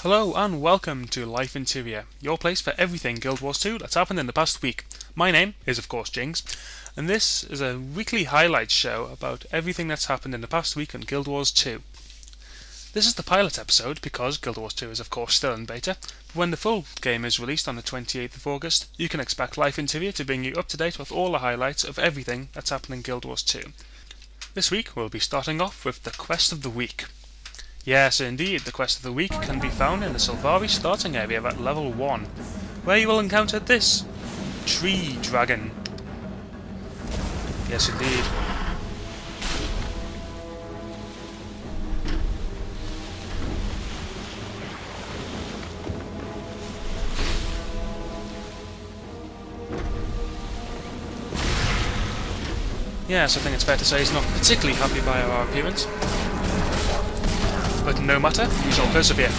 Hello and welcome to Life in Tyria, your place for everything Guild Wars 2 that's happened in the past week. My name is of course Jings, and this is a weekly highlights show about everything that's happened in the past week in Guild Wars 2. This is the pilot episode because Guild Wars 2 is of course still in beta, but when the full game is released on the 28th of August, you can expect Life in Tyria to bring you up to date with all the highlights of everything that's happened in Guild Wars 2. This week we'll be starting off with the Quest of the Week. Yes, indeed, the quest of the week can be found in the Sylvari starting area at level 1, where you will encounter this tree dragon. Yes, indeed. Yes, I think it's fair to say he's not particularly happy by our appearance. But no matter, we shall persevere.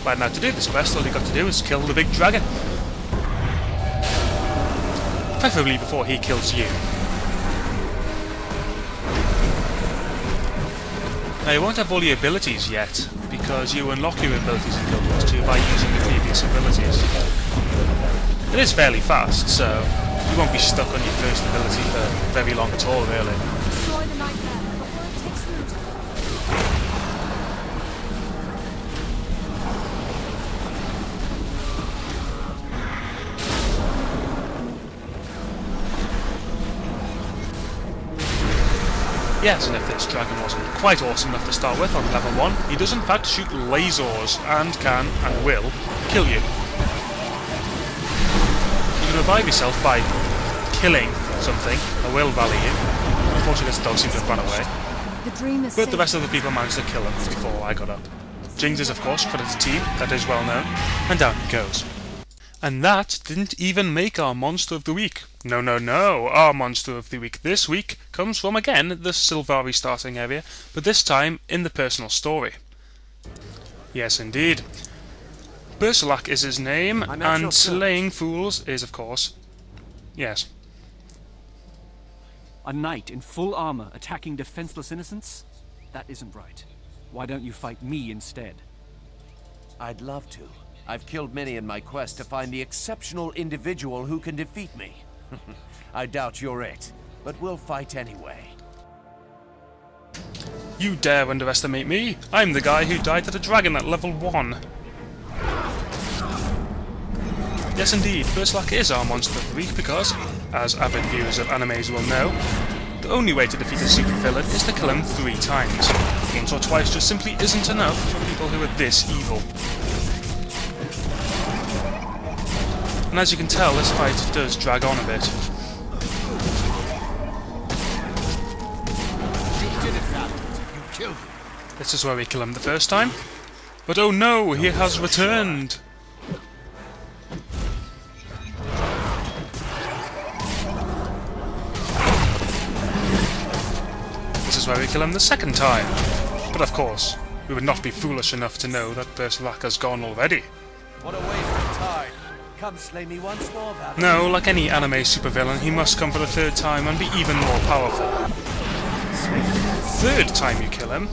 Right, now to do this quest, all you got to do is kill the big dragon. Preferably before he kills you. Now you won't have all your abilities yet, because you unlock your abilities in Guild Wars 2 by using the previous abilities. It is fairly fast, so you won't be stuck on your first ability for very long at all, really. Yes, and if this dragon wasn't quite awesome enough to start with on level 1, he does in fact shoot lasers and can, and will, kill you. You can revive yourself by killing something, that will rally you. Unfortunately this dog seems to have run away. But the rest of the people managed to kill him before I got up. Jings is of course credited team, that is well known, and down he goes. And that didn't even make our Monster of the Week. No, our Monster of the Week this week comes from, again, the Sylvari starting area, but this time in the personal story. Yes, indeed. Berserlak is his name, and slaying fools is, of course, yes. A knight in full armor attacking defenseless innocents? That isn't right. Why don't you fight me instead? I'd love to. I've killed many in my quest to find the exceptional individual who can defeat me. I doubt you're it, but we'll fight anyway. You dare underestimate me? I'm the guy who died to the dragon at level 1. Yes indeed, Berserlak is our Monster of the Week because, as avid viewers of animes will know, the only way to defeat a supervillain is to kill him 3 times. Once or twice just simply isn't enough for people who are this evil. And as you can tell, this fight does drag on a bit. This is where we kill him the first time. But oh no, he has returned! This is where we kill him the second time. But of course, we would not be foolish enough to know that Berserlak has gone already. What a waste of time. Come slay me once more, Val. No, like any anime supervillain, he must come for the 3rd time and be even more powerful. 3rd time you kill him,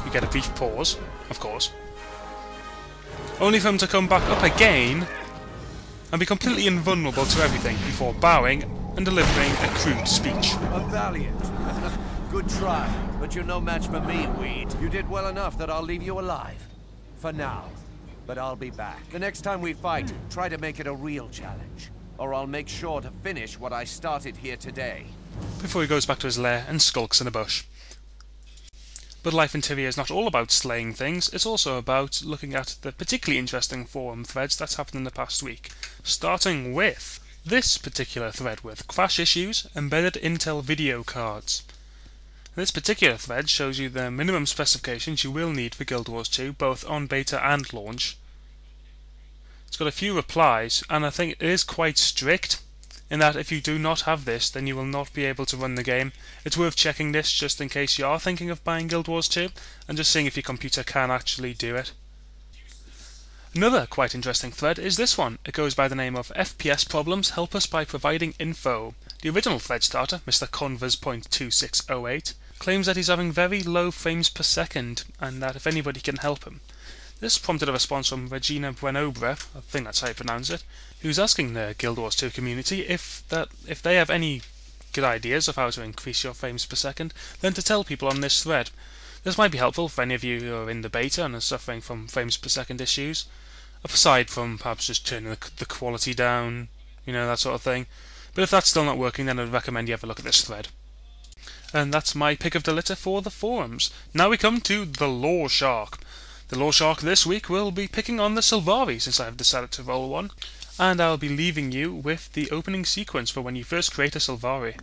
you get a brief pause, of course. Only for him to come back up again and be completely invulnerable to everything before bowing and delivering a crude speech. A valiant. Good try, but you're no match for me, Weed. You did well enough that I'll leave you alive. For now. But I'll be back. The next time we fight, try to make it a real challenge. Or I'll make sure to finish what I started here today. Before he goes back to his lair and skulks in a bush. But Life in Tyria is not all about slaying things, it's also about looking at the particularly interesting forum threads that's happened in the past week. Starting with this particular thread with crash issues, embedded Intel video cards. This particular thread shows you the minimum specifications you will need for Guild Wars 2, both on beta and launch. It's got a few replies, and I think it is quite strict, in that if you do not have this, then you will not be able to run the game. It's worth checking this just in case you are thinking of buying Guild Wars 2, and just seeing if your computer can actually do it. Another quite interesting thread is this one. It goes by the name of FPS Problems Help Us by Providing Info. The original thread starter, Mr. Convers.2608, claims that he's having very low frames per second, and that if anybody can help him. This prompted a response from Regina Buenobra, I think that's how you pronounce it, who's asking the Guild Wars 2 community if they have any good ideas of how to increase your frames per second, then to tell people on this thread. This might be helpful for any of you who are in the beta and are suffering from frames per second issues, aside from perhaps just turning the quality down, that sort of thing. But if that's still not working, then I'd recommend you have a look at this thread. And that's my pick of the litter for the forums. Now we come to the Lore Shark. The Lore Shark this week will be picking on the Sylvari, since I have decided to roll one, and I'll be leaving you with the opening sequence for when you first create a Sylvari.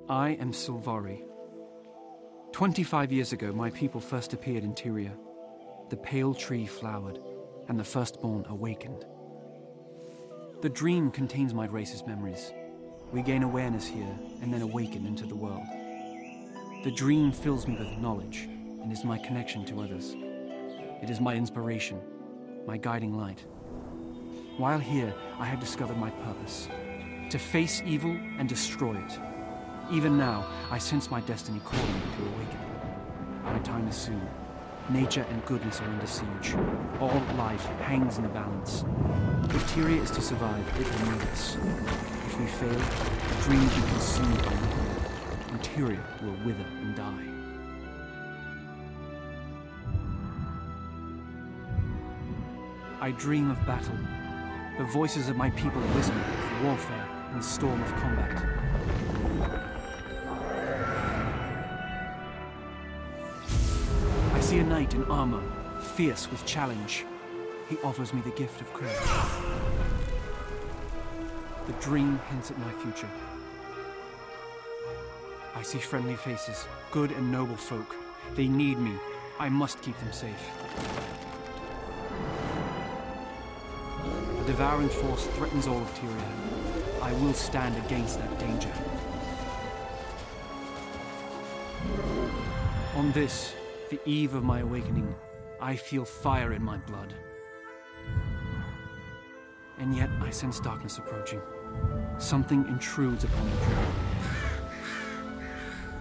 I am Sylvari. 25 years ago, my people first appeared in Tyria. The pale tree flowered, and the firstborn awakened. The dream contains my race's memories. We gain awareness here, and then awaken into the world. The dream fills me with knowledge, and is my connection to others. It is my inspiration, my guiding light. While here, I have discovered my purpose, to face evil and destroy it. Even now, I sense my destiny calling me to awaken. My time is soon. Nature and goodness are under siege. All life hangs in the balance. If Tyria is to survive, it will need us. If we fail, the dream will be consumed by nightmare, and Tyria will wither and die. I dream of battle. The voices of my people whisper of warfare and the storm of combat. I see a knight in armor, fierce with challenge. He offers me the gift of courage. The dream hints at my future. I see friendly faces, good and noble folk. They need me. I must keep them safe. A devouring force threatens all of Tyria. I will stand against that danger. On this, the eve of my awakening, I feel fire in my blood. And yet I sense darkness approaching. Something intrudes upon the dream.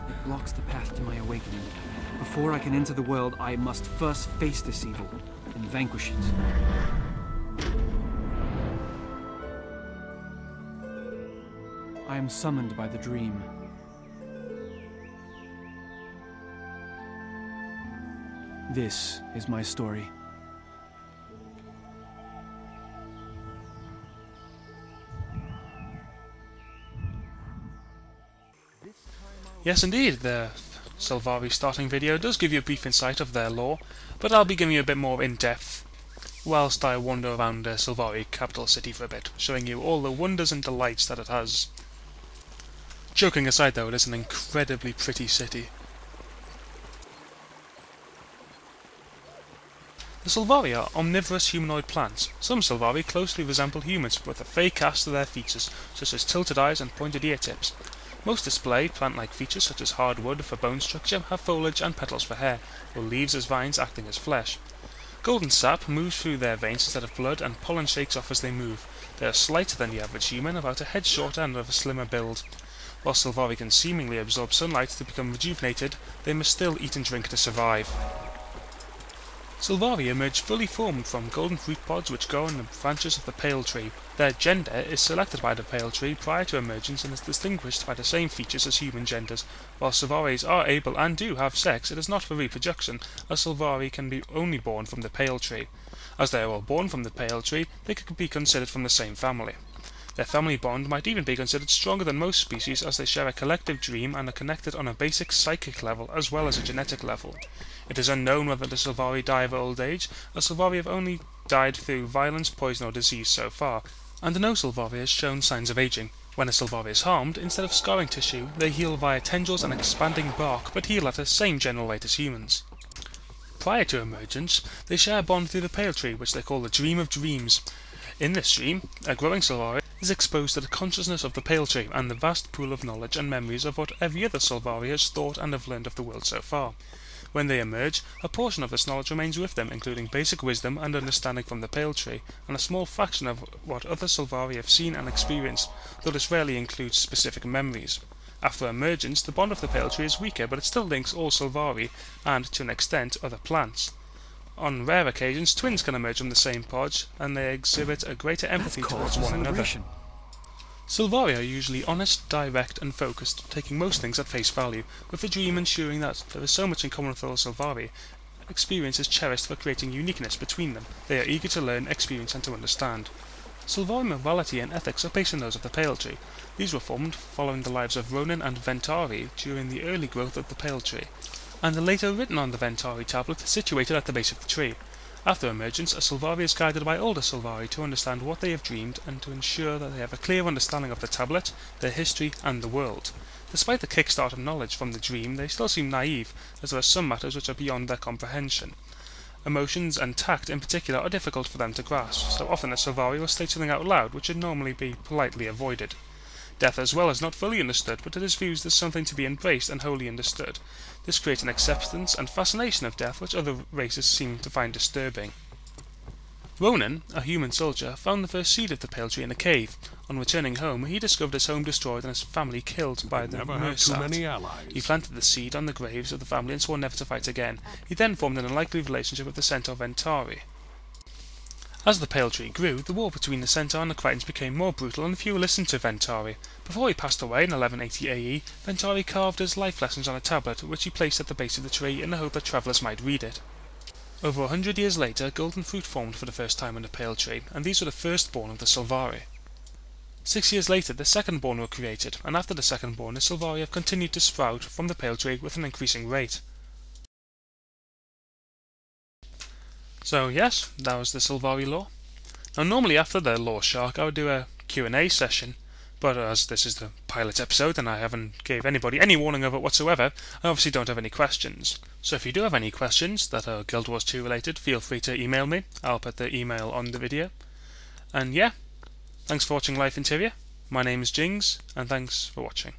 It blocks the path to my awakening. Before I can enter the world, I must first face this evil and vanquish it. I am summoned by the dream. This is my story. Yes, indeed, the Sylvari starting video does give you a brief insight of their lore, but I'll be giving you a bit more in-depth whilst I wander around the Sylvari capital city for a bit, showing you all the wonders and delights that it has. Joking aside though, it is an incredibly pretty city. The Sylvari are omnivorous humanoid plants. Some Sylvari closely resemble humans, with a fey cast to their features, such as tilted eyes and pointed ear tips. Most display plant-like features such as hardwood for bone structure, have foliage and petals for hair, or leaves as vines acting as flesh. Golden sap moves through their veins instead of blood, and pollen shakes off as they move. They are slighter than the average human, about a head shorter and of a slimmer build. While Sylvari can seemingly absorb sunlight to become rejuvenated, they must still eat and drink to survive. Sylvari emerge fully formed from golden fruit pods which grow on the branches of the pale tree. Their gender is selected by the pale tree prior to emergence and is distinguished by the same features as human genders. While Sylvaris are able and do have sex, it is not for reproduction, as Sylvari can be only born from the pale tree. As they are all born from the pale tree, they could be considered from the same family. Their family bond might even be considered stronger than most species, as they share a collective dream and are connected on a basic psychic level as well as a genetic level. It is unknown whether the Sylvari die of old age, as Sylvari have only died through violence, poison or disease so far, and no Sylvari has shown signs of aging. When a Sylvari is harmed, instead of scarring tissue, they heal via tendrils and expanding bark, but heal at the same general rate as humans. Prior to emergence, they share a bond through the pale tree, which they call the Dream of Dreams. In this dream, a growing Sylvari is exposed to the consciousness of the pale tree and the vast pool of knowledge and memories of what every other Sylvari has thought and have learned of the world so far. When they emerge, a portion of this knowledge remains with them, including basic wisdom and understanding from the pale tree, and a small fraction of what other Sylvari have seen and experienced, though this rarely includes specific memories. After emergence, the bond of the pale tree is weaker, but it still links all Sylvari and, to an extent, other plants. On rare occasions, twins can emerge from the same pod, and they exhibit a greater empathy towards one another. Sylvari are usually honest, direct, and focused, taking most things at face value, with the dream ensuring that there is so much in common with all Sylvari. Experience is cherished for creating uniqueness between them. They are eager to learn, experience, and to understand. Sylvari morality and ethics are based on those of the Pale Tree. These were formed following the lives of Ronin and Ventari during the early growth of the Pale Tree, and are later written on the Ventari tablet situated at the base of the tree. After emergence, a Sylvari is guided by older Sylvari to understand what they have dreamed and to ensure that they have a clear understanding of the tablet, their history, and the world. Despite the kickstart of knowledge from the dream, they still seem naive, as there are some matters which are beyond their comprehension. Emotions and tact in particular are difficult for them to grasp, so often a Sylvari will state something out loud which should normally be politely avoided. Death as well is not fully understood, but it is viewed as something to be embraced and wholly understood. This creates an acceptance and fascination of death which other races seem to find disturbing. Ronin, a human soldier, found the first seed of the Pale Tree in a cave. On returning home, he discovered his home destroyed and his family killed by the Mursat. He planted the seed on the graves of the family and swore never to fight again. He then formed an unlikely relationship with the centaur Ventari. As the Pale Tree grew, the war between the centaur and the Crichtons became more brutal and fewer listened to Ventari. Before he passed away in 1180 AE, Ventari carved his life lessons on a tablet, which he placed at the base of the tree in the hope that travellers might read it. Over 100 years later, golden fruit formed for the first time on the Pale Tree, and these were the firstborn of the Sylvari. 6 years later, the secondborn were created, and after the secondborn, the Sylvari have continued to sprout from the Pale Tree with an increasing rate. So yes, that was the Sylvari lore. Now normally after the lore shark I would do a Q&A session, but as this is the pilot episode and I haven't gave anybody any warning of it whatsoever, I obviously don't have any questions. So if you do have any questions that are Guild Wars 2 related, feel free to email me. I'll put the email on the video. And yeah, thanks for watching Life in Tyria. My name is Jings, and thanks for watching.